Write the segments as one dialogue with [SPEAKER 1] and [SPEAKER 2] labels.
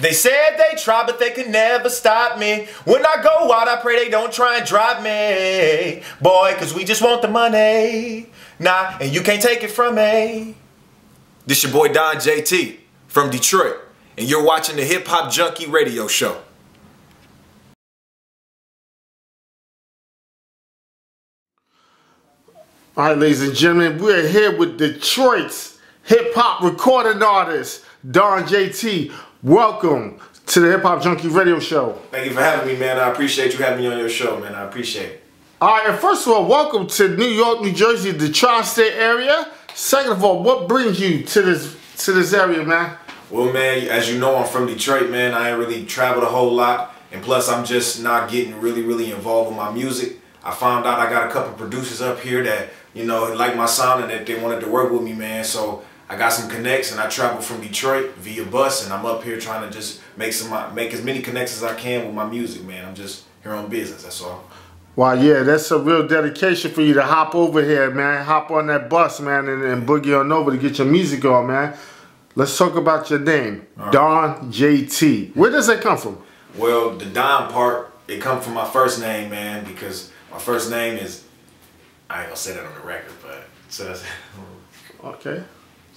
[SPEAKER 1] They said they tried, but they could never stop me. When I go out, I pray they don't try and drop me. Boy, cause we just want the money. Nah, and you can't take it from me. This your boy Don JT from Detroit, and you're watching the Hip Hop Junky radio show.
[SPEAKER 2] All right, ladies and gentlemen, we're here with Detroit's hip-hop recording artist, Don JT. Welcome to the Hip Hop Junky radio show.
[SPEAKER 1] Thank you for having me, man. I appreciate you having me on your show, man. I appreciate it.
[SPEAKER 2] All right, and first of all, welcome to New York, New Jersey, the tri-state area. Second of all, what brings you to this area, man?
[SPEAKER 1] Well, man, as you know, I'm from Detroit, man. I ain't really traveled a whole lot, and plus I'm just not getting really involved with my music. I found out I got a couple producers up here that, you know, like my sound and that they wanted to work with me, man. So I got some connects, and I traveled from Detroit via bus, and I'm up here trying to just make as many connects as I can with my music, man. I'm just here on business, that's all.
[SPEAKER 2] Wow, yeah, that's a real dedication for you to hop over here, man. Hop on that bus, man, and boogie on over to get your music on, man. Let's talk about your name, right. Don JT. Where does that come from?
[SPEAKER 1] Well, the Don part, it comes from my first name, man, because my first name is, I ain't gonna say that on the record, but so that's
[SPEAKER 2] okay.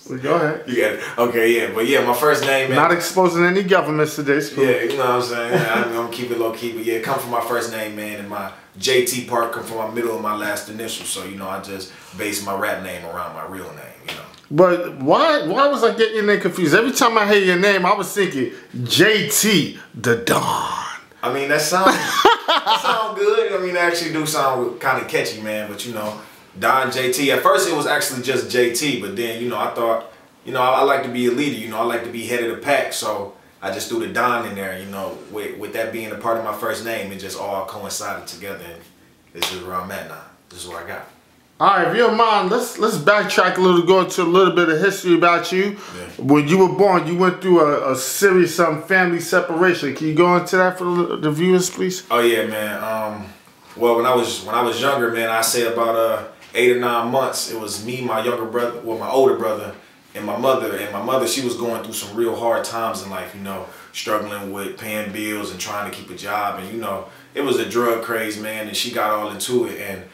[SPEAKER 2] Well, go ahead.
[SPEAKER 1] You got it. Okay, yeah, but yeah, my first name, man.
[SPEAKER 2] Not exposing any governments today, cool.
[SPEAKER 1] Yeah, you know what I'm saying. I'm gonna keep it low key, but yeah, it comes from my first name, man, and my JT part come from my middle and my last initial. So you know, I just base my rap name around my real name, you know.
[SPEAKER 2] But why was I getting your name confused? Every time I hear your name, I was thinking JT the Don.
[SPEAKER 1] I mean, that sounds good. I mean, that actually do sound kind of catchy, man. But you know, Don JT. At first, it was actually just JT, but then you know, I thought, you know, I like to be a leader. You know, I like to be head of the pack. So I just threw the Don in there. You know, with that being a part of my first name, it just all coincided together. And this is where I'm at now. This is what I got.
[SPEAKER 2] All right, if you don't mind, let's backtrack a little, go into a little bit of history about you. Yeah. When you were born, you went through a serious family separation. Can you go into that for the viewers, please?
[SPEAKER 1] Oh yeah, man. Well, when I was younger, man, I say about 8 or 9 months. It was me, my younger brother, well, my older brother, and my mother. And my mother, she was going through some real hard times in life. You know, struggling with paying bills and trying to keep a job, and you know, it was a drug craze, man. And she got all into it, and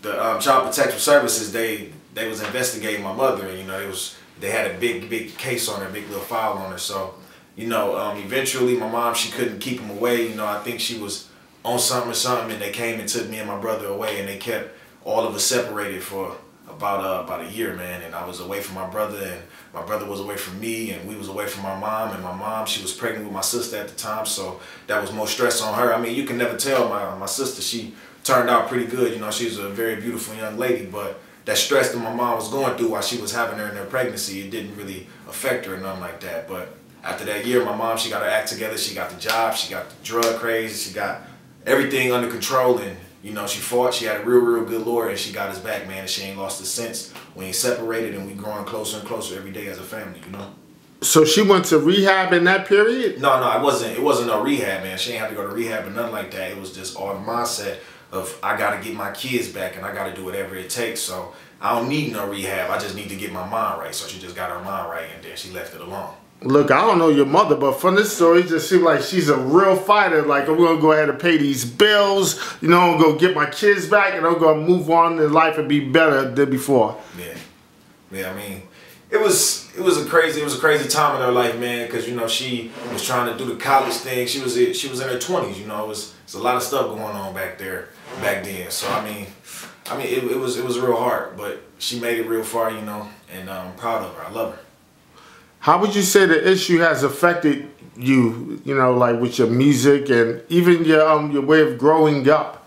[SPEAKER 1] the Child Protective Services, they was investigating my mother, and you know, they had a big case on her, big little file on her. So, you know, eventually my mom, she couldn't keep him away. You know, I think she was on something or something, and they came and took me and my brother away, and they kept all of us separated for about a year, man. And I was away from my brother, and my brother was away from me, and we was away from my mom. And my mom, she was pregnant with my sister at the time, so that was more stress on her. I mean, you can never tell. My sister, she turned out pretty good. You know, she's a very beautiful young lady, but that stress that my mom was going through while she was having her in her pregnancy, it didn't really affect her or nothing like that. But after that year, my mom, she got her act together. She got the job, she got the drug craze, she got everything under control, and you know, she fought. She had a real good lawyer, and she got us back, man. And she ain't lost us since. We ain't separated, and we growing closer and closer every day as a family, you know.
[SPEAKER 2] So she went to rehab in that period?
[SPEAKER 1] No, it wasn't no rehab, man. She ain't had to go to rehab or nothing like that. It was just all the mindset of, I gotta get my kids back, and I gotta do whatever it takes. So I don't need no rehab. I just need to get my mind right. So she just got her mind right, and then she left it alone.
[SPEAKER 2] Look, I don't know your mother, but from this story, it just seems like she's a real fighter. Like, I'm gonna go ahead and pay these bills, you know, I'm gonna get my kids back, and I'm gonna move on in life and be better than before.
[SPEAKER 1] Yeah. I mean, it was a crazy time in her life, man, because you know, she was trying to do the college thing. She was in her 20s, you know. It's a lot of stuff going on back then. So I mean, it was real hard, but she made it real far, you know, and I'm proud of her. I love her.
[SPEAKER 2] How would you say the issue has affected you, you know, like with your music and even your way of growing up?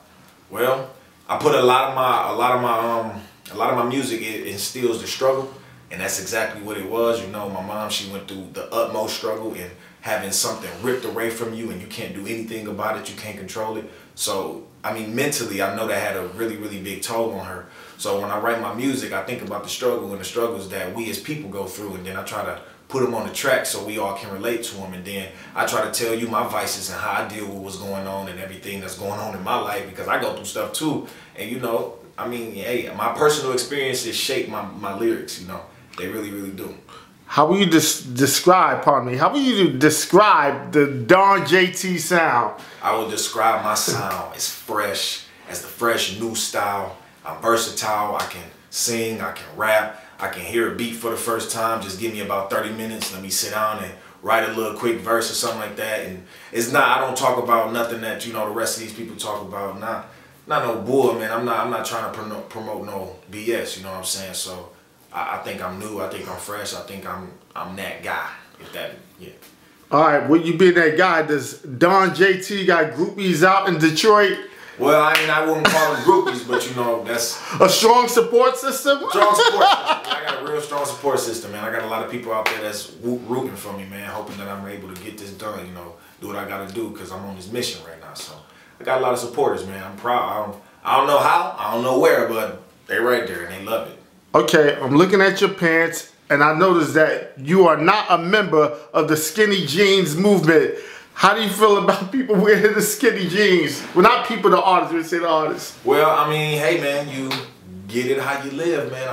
[SPEAKER 1] Well, I put a lot of my music, it instills the struggle, and that's exactly what it was. You know, my mom, she went through the utmost struggle in having something ripped away from you, and you can't do anything about it. You can't control it. So, I mean, mentally, I know that had a really big toll on her. So when I write my music, I think about the struggle and the struggles that we as people go through, and then I try to put them on the track so we all can relate to them. And then I try to tell you my vices and how I deal with what's going on and everything that's going on in my life, because I go through stuff too. And you know, I mean, hey, my personal experiences shape my lyrics, you know. They really do.
[SPEAKER 2] How will you describe, pardon me, how will you describe the Don JT sound?
[SPEAKER 1] I would describe my sound as fresh, as the fresh new style. I'm versatile, I can sing, I can rap, I can hear a beat for the first time. Just give me about 30 minutes, let me sit down and write a little quick verse or something like that. And it's not, I don't talk about nothing that, you know, the rest of these people talk about. Not no bull, man. I'm not trying to promote no BS, you know what I'm saying? So I think I'm new, I think I'm fresh, I think I'm that guy, if that, yeah.
[SPEAKER 2] All right, well, you being that guy, does Don JT got groupies out in Detroit?
[SPEAKER 1] Well, I mean, I wouldn't call them groupies, but you know, that's...
[SPEAKER 2] A strong support system?
[SPEAKER 1] Strong support system. I got a real strong support system, man. I got a lot of people out there that's rooting for me, man, hoping that I'm able to get this done, you know, do what I got to do, because I'm on this mission right now. So I got a lot of supporters, man. I'm proud. I don't know how, I don't know where, but they right there, and they love it. Okay,
[SPEAKER 2] I'm looking at your pants, and I noticed that you are not a member of the skinny jeans movement. How do you feel about people wearing the skinny jeans? Well, not people, the artists, we say the artists.
[SPEAKER 1] Well, I mean, hey man, you get it how you live, man.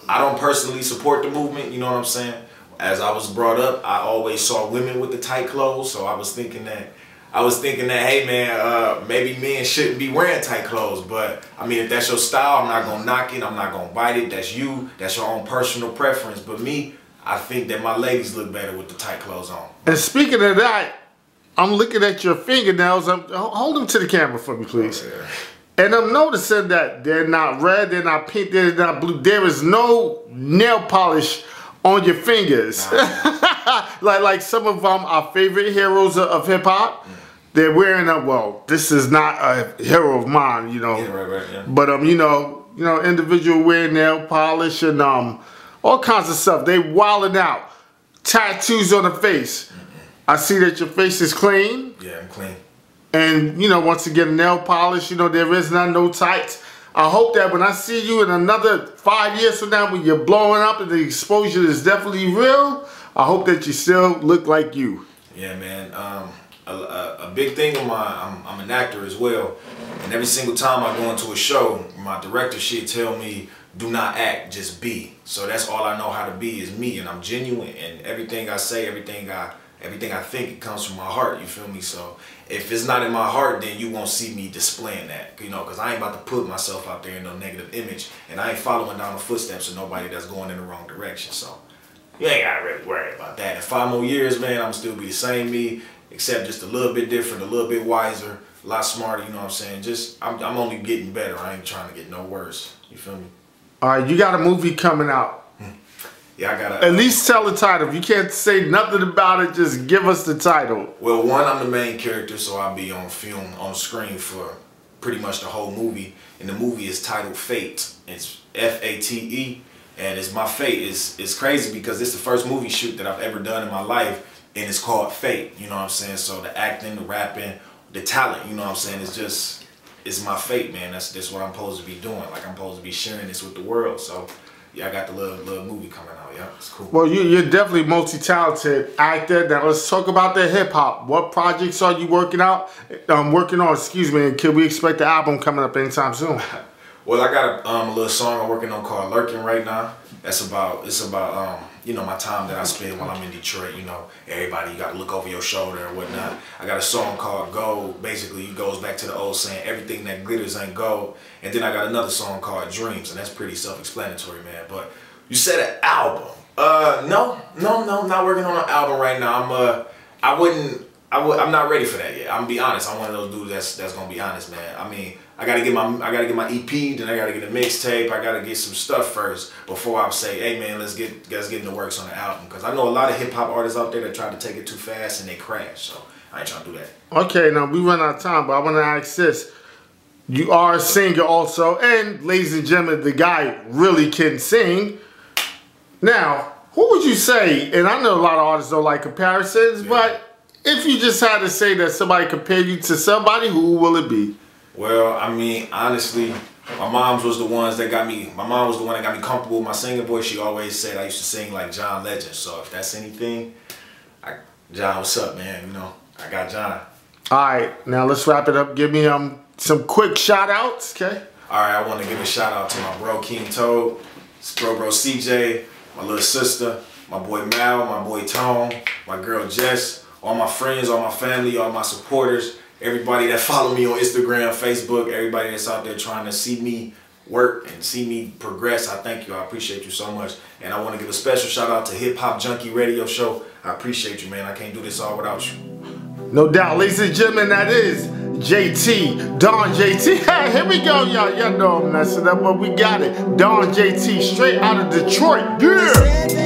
[SPEAKER 1] I don't personally support the movement, you know what I'm saying? As I was brought up, I always saw women with the tight clothes, so I was thinking that, hey man, maybe men shouldn't be wearing tight clothes, but I mean, if that's your style, I'm not gonna knock it, I'm not gonna bite it, that's you, that's your own personal preference. But me, I think that my ladies look better with the tight clothes on.
[SPEAKER 2] And speaking of that, I'm looking at your fingernails. Hold them to the camera for me, please. Oh, yeah. And I'm noticing that they're not red, they're not pink, they're not blue. There is no nail polish on your fingers. Nah. like some of our favorite heroes of hip hop. They're wearing a, well, this is not a hero of mine, you know.
[SPEAKER 1] Yeah, right, yeah.
[SPEAKER 2] But you know, individual wearing nail polish and all kinds of stuff. They wilding out. Tattoos on the face. I see that your face is clean.
[SPEAKER 1] Yeah, I'm clean.
[SPEAKER 2] And, you know, once again, nail polish, you know, there is no tights. I hope that when I see you in another 5 years from now, when you're blowing up and the exposure is definitely real, I hope that you still look like you.
[SPEAKER 1] Yeah, man. A big thing of mine, I'm an actor as well. And every single time I go into a show, my director, she'd tell me, do not act, just be. So that's all I know how to be is me. And I'm genuine. And everything I say, everything I think, it comes from my heart, you feel me? So if it's not in my heart, then you won't see me displaying that, you know, because I ain't about to put myself out there in no negative image, and I ain't following down the footsteps of nobody that's going in the wrong direction. So you ain't got to really worry about that. In 5 more years, man, I'm still be the same me, except just a little bit different, a little bit wiser, a lot smarter, you know what I'm saying? Just, I'm only getting better. I ain't trying to get no worse, you feel me?
[SPEAKER 2] All right, you got a movie coming out.
[SPEAKER 1] Yeah, I gotta...
[SPEAKER 2] At least tell the title. If you can't say nothing about it, just give us the title.
[SPEAKER 1] Well, one, I'm the main character, so I'll be on film, on screen for pretty much the whole movie. And the movie is titled Fate. It's F-A-T-E, and it's my fate. It's crazy because it's the first movie shoot that I've ever done in my life, and it's called Fate, you know what I'm saying? So the acting, the rapping, the talent, you know what I'm saying? It's just, it's my fate, man. That's what I'm supposed to be doing. Like, I'm supposed to be sharing this with the world, so... Yeah, I got the little movie coming out. Yeah, it's cool.
[SPEAKER 2] Well, you're definitely multi-talented actor. Now let's talk about the hip hop. What projects are you working on? Excuse me. And can we expect the album coming up anytime soon?
[SPEAKER 1] Well, I got a little song I'm working on called "Lurking" right now. It's about you know, my time that I spend while I'm in Detroit. You know, everybody, you got to look over your shoulder and whatnot. I got a song called "Gold." Basically, it goes back to the old saying, "Everything that glitters ain't gold." And then I got another song called "Dreams," and that's pretty self-explanatory, man. But you said an album? No, not working on an album right now. I'm not ready for that yet. I'm gonna be honest. I'm one of those dudes that's gonna be honest, man. I mean, I gotta get my EP, then I gotta get a mixtape. I gotta get some stuff first before I say, hey man, let's get in the works on the album. Because I know a lot of hip hop artists out there that try to take it too fast and they crash. So I ain't trying to do that.
[SPEAKER 2] Okay, now we run out of time, but I want to ask this. You are a singer also, and ladies and gentlemen, the guy really can sing. Now, who would you say, and I know a lot of artists don't like comparisons, yeah, but if you just had to say that somebody compared you to somebody, who will it be?
[SPEAKER 1] Well, I mean, honestly, my mom was the one that got me comfortable with my singing voice. She always said I used to sing like John Legend. So if that's anything, John, what's up, man? You know, I got John.
[SPEAKER 2] All right, now let's wrap it up. Give me some quick shout outs, okay?
[SPEAKER 1] All right, I want to give a shout out to my bro King Toad, bro CJ, my little sister, my boy Mal, my boy Tone, my girl Jess, all my friends, all my family, all my supporters, everybody that follow me on Instagram, Facebook, everybody that's out there trying to see me work and see me progress. I thank you. I appreciate you so much. And I want to give a special shout out to Hip Hop Junky Radio Show. I appreciate you, man. I can't do this all without you.
[SPEAKER 2] No doubt. Ladies and gentlemen, that is JT, Don JT. Hey, here we go, y'all. Y'all know I'm messing up, but we got it. Don JT, straight out of Detroit. Yeah!